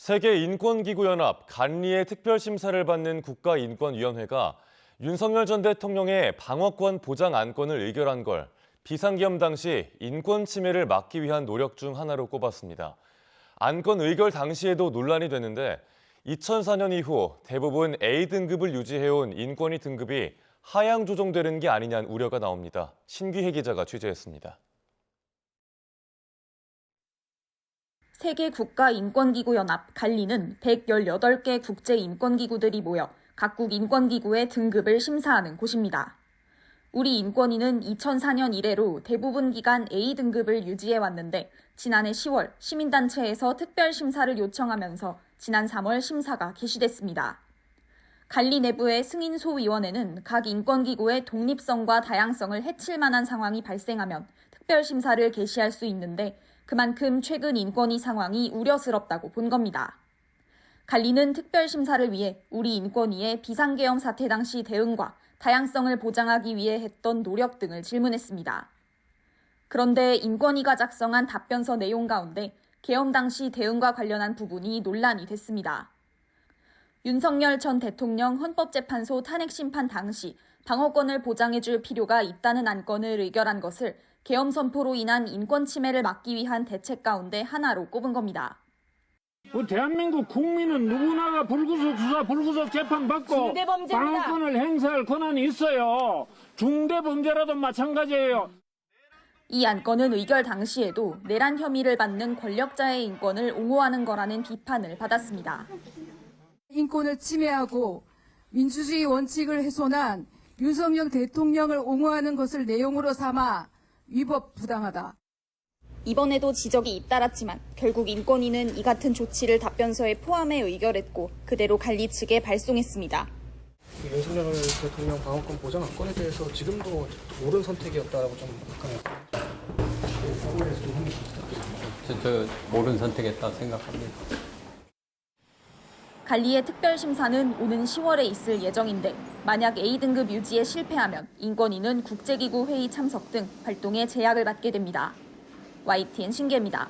세계인권기구연합 간리의 특별심사를 받는 국가인권위원회가 윤석열 전 대통령의 방어권 보장 안건을 의결한 걸 비상계엄 당시 인권 침해를 막기 위한 노력 중 하나로 꼽았습니다. 안건 의결 당시에도 논란이 됐는데 2004년 이후 대부분 A등급을 유지해온 인권위 등급이 하향 조정되는 게 아니냐는 우려가 나옵니다. 신귀혜 기자가 취재했습니다. 세계국가인권기구연합 간리는 118개 국제인권기구들이 모여 각국 인권기구의 등급을 심사하는 곳입니다. 우리 인권위는 2004년 이래로 대부분 기간 A등급을 유지해왔는데 지난해 10월 시민단체에서 특별심사를 요청하면서 지난 3월 심사가 개시됐습니다. 간리 내부의 승인소위원회는 각 인권기구의 독립성과 다양성을 해칠 만한 상황이 발생하면 특별심사를 개시할 수 있는데 그만큼 최근 인권위 상황이 우려스럽다고 본 겁니다. 간리는 특별심사를 위해 우리 인권위의 비상계엄 사태 당시 대응과 다양성을 보장하기 위해 했던 노력 등을 질문했습니다. 그런데 인권위가 작성한 답변서 내용 가운데 계엄 당시 대응과 관련한 부분이 논란이 됐습니다. 윤석열 전 대통령 헌법재판소 탄핵심판 당시 방어권을 보장해줄 필요가 있다는 안건을 의결한 것을 계엄 선포로 인한 인권 침해를 막기 위한 대책 가운데 하나로 꼽은 겁니다. 대한민국 국민은 누구나가 불구속 수사, 불구속 재판 받고 방어권을 행사할 권한이 있어요. 중대범죄라도 마찬가지예요. 이 안건은 의결 당시에도 내란 혐의를 받는 권력자의 인권을 옹호하는 거라는 비판을 받았습니다. 인권을 침해하고 민주주의 원칙을 훼손한 윤석열 대통령을 옹호하는 것을 내용으로 삼아 위법 부당하다. 이번에도 지적이 잇따랐지만 결국 인권위는 이 같은 조치를 답변서에 포함해 의결했고 그대로 간리 측에 발송했습니다. 윤석열 대통령 방어권 보장 안건에 대해서 지금도 옳은 선택이었다라고 좀 저 옳은 선택했다 생각합니다. 간리의 특별심사는 오는 10월에 있을 예정인데 만약 A등급 유지에 실패하면 인권위는 국제기구 회의 참석 등 활동에 제약을 받게 됩니다. YTN 신기혜입니다.